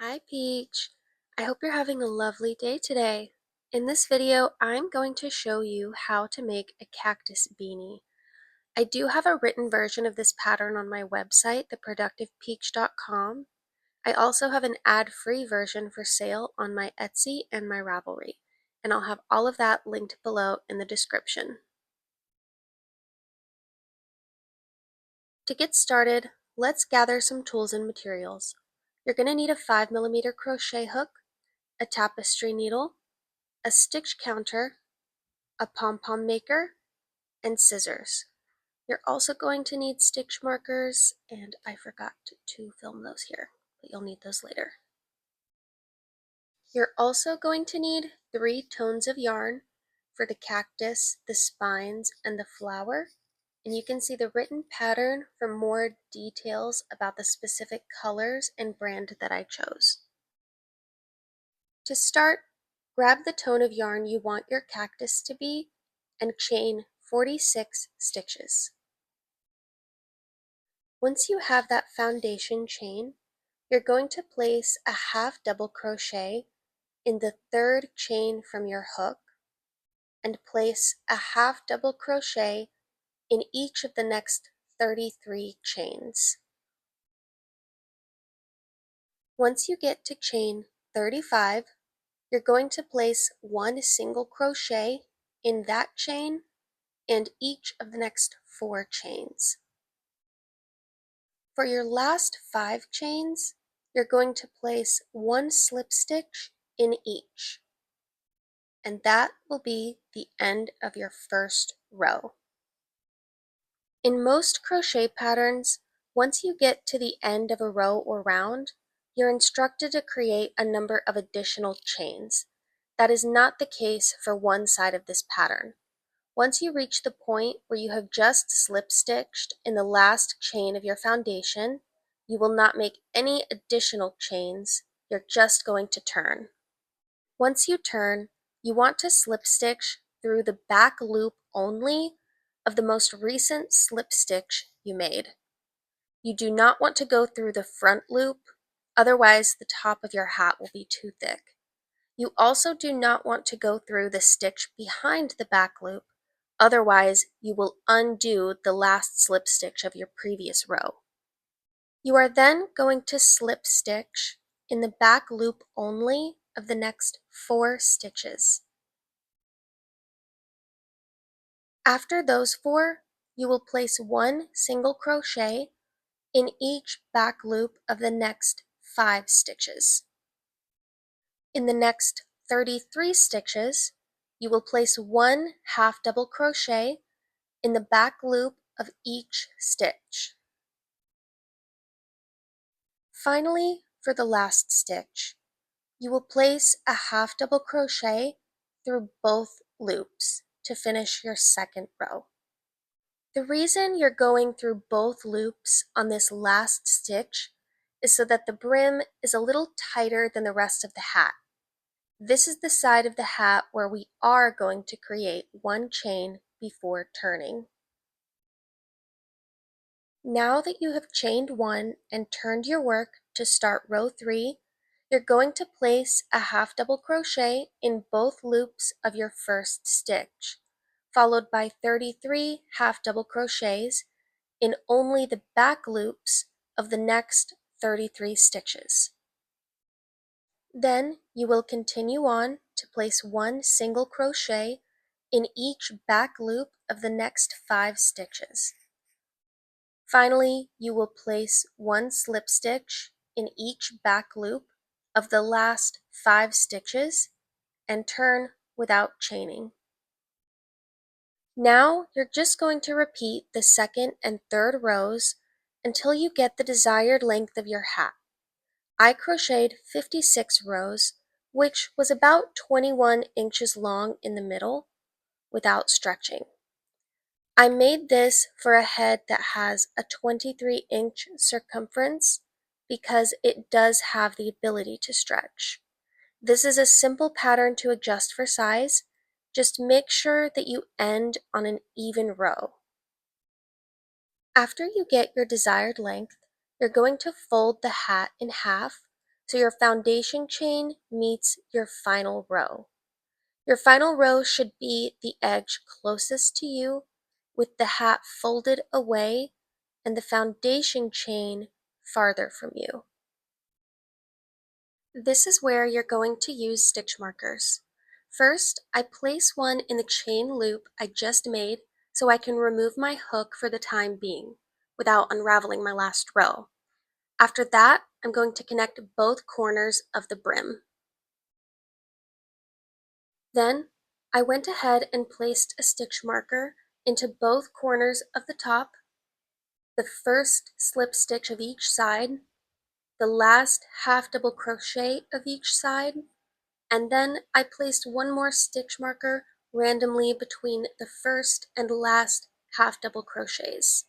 Hi Peach! I hope you're having a lovely day today. In this video, I'm going to show you how to make a cactus beanie. I do have a written version of this pattern on my website, theproductivepeach.com. I also have an ad-free version for sale on my Etsy and my Ravelry, and I'll have all of that linked below in the description. To get started, let's gather some tools and materials. You're going to need a 5mm crochet hook, a tapestry needle, a stitch counter, a pom-pom maker, and scissors. You're also going to need stitch markers, and I forgot to film those here, but you'll need those later. You're also going to need 3 tones of yarn for the cactus, the spines, and the flower, and you can see the written pattern for more details about the specific colors and brand that I chose. To start, grab the tone of yarn you want your cactus to be and chain 46 stitches. Once you have that foundation chain, you're going to place a half double crochet in the 3rd chain from your hook and place a half double crochet in each of the next 33 chains. Once you get to chain 35, you're going to place 1 single crochet in that chain and each of the next 4 chains. For your last 5 chains, you're going to place 1 slip stitch in each, and that will be the end of your first row. In most crochet patterns, once you get to the end of a row or round, you're instructed to create a number of additional chains. That is not the case for one side of this pattern. Once you reach the point where you have just slip stitched in the last chain of your foundation, you will not make any additional chains, you're just going to turn. Once you turn, you want to slip stitch through the back loop only of the most recent slip stitch you made. You do not want to go through the front loop, otherwise the top of your hat will be too thick. You also do not want to go through the stitch behind the back loop, otherwise you will undo the last slip stitch of your previous row. You are then going to slip stitch in the back loop only of the next 4 stitches. After those 4, you will place 1 single crochet in each back loop of the next 5 stitches. In the next 33 stitches, you will place 1 half double crochet in the back loop of each stitch. Finally, for the last stitch, you will place a half double crochet through both loops to finish your second row. The reason you're going through both loops on this last stitch is so that the brim is a little tighter than the rest of the hat. This is the side of the hat where we are going to create 1 chain before turning. Now that you have chained 1 and turned your work to start row 3, you're going to place a half double crochet in both loops of your first stitch, followed by 33 half double crochets in only the back loops of the next 33 stitches. Then you will continue on to place 1 single crochet in each back loop of the next 5 stitches. Finally, you will place 1 slip stitch in each back loop of the last 5 stitches and turn without chaining. Now you're just going to repeat the 2nd and 3rd rows until you get the desired length of your hat. I crocheted 56 rows, which was about 21 inches long in the middle, without stretching. I made this for a head that has a 23-inch circumference because it does have the ability to stretch. This is a simple pattern to adjust for size. Just make sure that you end on an even row. After you get your desired length, you're going to fold the hat in half So your foundation chain meets your final row. Your final row should be the edge closest to you with the hat folded away and the foundation chain farther from you. This is where you're going to use stitch markers. First, I place one in the chain loop I just made so I can remove my hook for the time being without unraveling my last row. After that, I'm going to connect both corners of the brim. Then, I went ahead and placed a stitch marker into both corners of the top, the first slip stitch of each side, the last half double crochet of each side, and then I placed one more stitch marker randomly between the first and last half double crochets.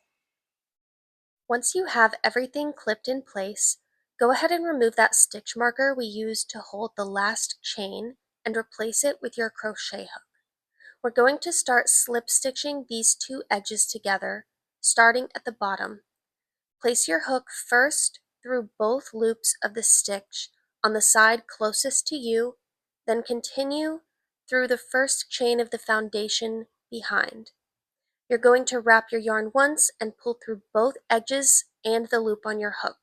Once you have everything clipped in place, go ahead and remove that stitch marker we used to hold the last chain and replace it with your crochet hook. We're going to start slip stitching these two edges together, starting at the bottom. Place your hook first through both loops of the stitch on the side closest to you, then continue through the first chain of the foundation behind. You're going to wrap your yarn once and pull through both edges and the loop on your hook.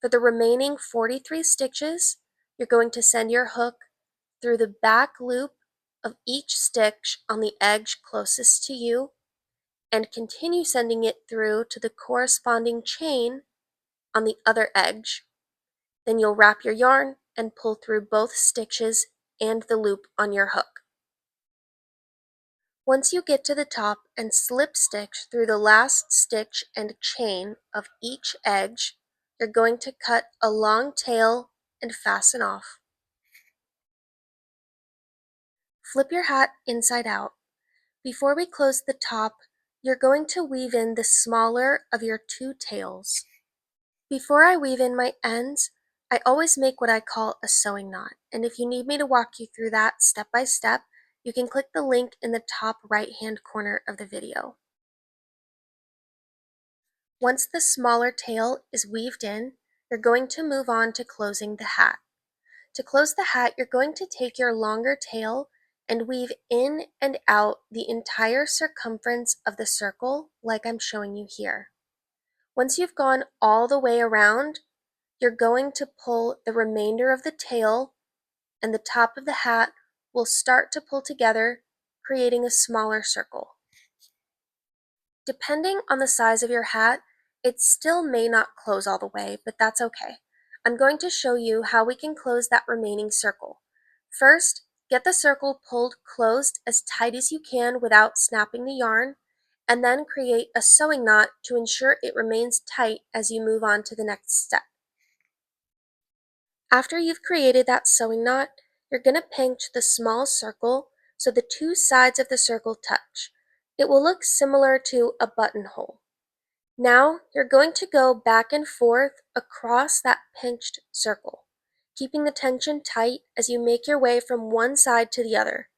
For the remaining 43 stitches, you're going to send your hook through the back loop of each stitch on the edge closest to you and continue sending it through to the corresponding chain on the other edge. Then you'll wrap your yarn and pull through both stitches and the loop on your hook. Once you get to the top and slip stitch through the last stitch and chain of each edge, you're going to cut a long tail and fasten off. Flip your hat inside out. Before we close the top, you're going to weave in the smaller of your two tails. Before I weave in my ends, I always make what I call a sewing knot, and if you need me to walk you through that step by step, you can click the link in the top right-hand corner of the video. Once the smaller tail is weaved in, you're going to move on to closing the hat. To close the hat, you're going to take your longer tail and weave in and out the entire circumference of the circle like I'm showing you here. Once you've gone all the way around, you're going to pull the remainder of the tail and the top of the hat will start to pull together, creating a smaller circle. Depending on the size of your hat, it still may not close all the way, but that's okay. I'm going to show you how we can close that remaining circle. First, get the circle pulled closed as tight as you can without snapping the yarn, and then create a sewing knot to ensure it remains tight as you move on to the next step. After you've created that sewing knot, you're going to pinch the small circle so the two sides of the circle touch. It will look similar to a buttonhole. Now you're going to go back and forth across that pinched circle, keeping the tension tight as you make your way from one side to the other.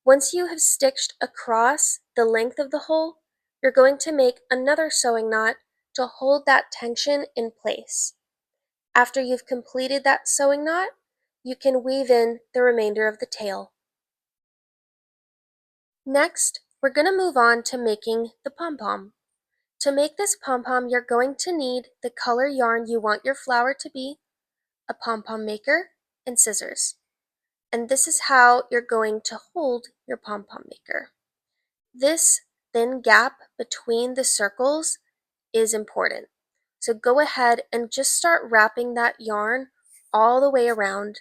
Once you have stitched across the length of the hole, you're going to make another sewing knot to hold that tension in place. After you've completed that sewing knot, you can weave in the remainder of the tail. Next, we're going to move on to making the pom-pom. To make this pom-pom, you're going to need the color yarn you want your flower to be, a pom-pom maker, and scissors. And this is how you're going to hold your pom-pom maker. This thin gap between the circles is important. So go ahead and just start wrapping that yarn all the way around.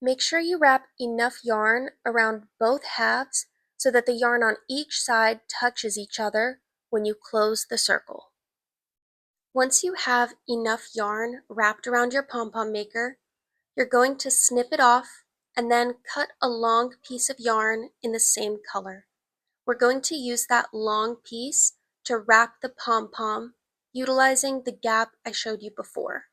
Make sure you wrap enough yarn around both halves so that the yarn on each side touches each other when you close the circle. Once you have enough yarn wrapped around your pom-pom maker, you're going to snip it off and then cut a long piece of yarn in the same color. We're going to use that long piece to wrap the pom-pom, utilizing the gap I showed you before.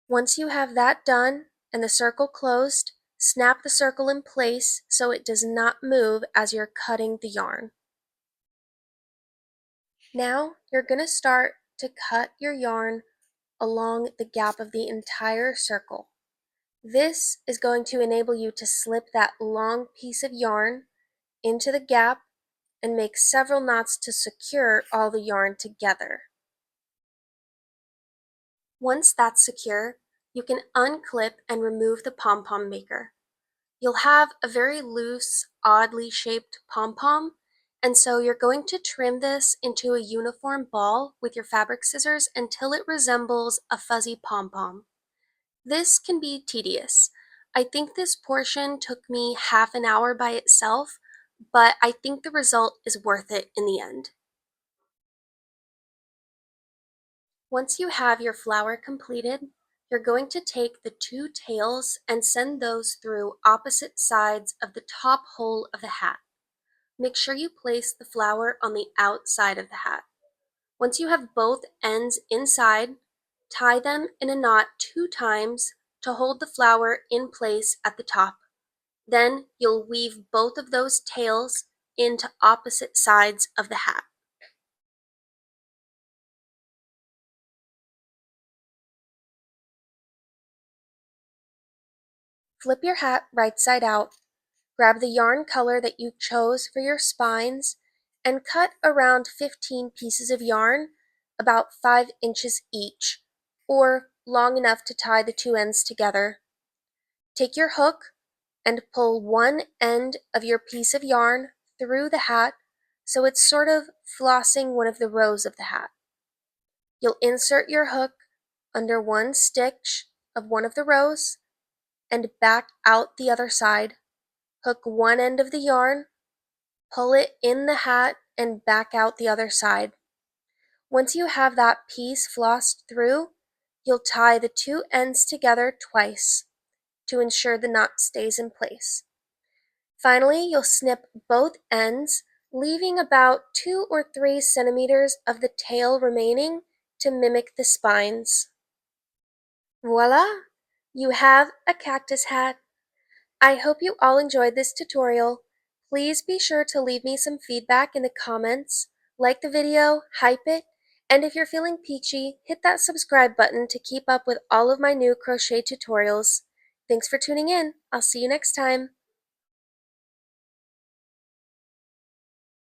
Once you have that done and the circle closed, snap the circle in place so it does not move as you're cutting the yarn. Now you're going to start to cut your yarn along the gap of the entire circle. This is going to enable you to slip that long piece of yarn into the gap and make several knots to secure all the yarn together. Once that's secure, you can unclip and remove the pom-pom maker. You'll have a very loose, oddly shaped pom-pom, and so you're going to trim this into a uniform ball with your fabric scissors until it resembles a fuzzy pom-pom. This can be tedious. I think this portion took me half an hour by itself, but I think the result is worth it in the end. Once you have your flower completed, you're going to take the two tails and send those through opposite sides of the top hole of the hat. Make sure you place the flower on the outside of the hat. Once you have both ends inside, tie them in a knot 2 times to hold the flower in place at the top. Then you'll weave both of those tails into opposite sides of the hat. Flip your hat right side out. Grab the yarn color that you chose for your spines and cut around 15 pieces of yarn, about 5 inches each, or long enough to tie the two ends together. Take your hook and pull one end of your piece of yarn through the hat so it's sort of flossing one of the rows of the hat. You'll insert your hook under one stitch of one of the rows and back out the other side. Hook one end of the yarn, pull it in the hat, and back out the other side. Once you have that piece flossed through, you'll tie the two ends together twice to ensure the knot stays in place. Finally, you'll snip both ends, leaving about 2 or 3 centimeters of the tail remaining to mimic the spines. Voila! You have a cactus hat. I hope you all enjoyed this tutorial. Please be sure to leave me some feedback in the comments, like the video, hype it, and if you're feeling peachy, hit that subscribe button to keep up with all of my new crochet tutorials. Thanks for tuning in. I'll see you next time.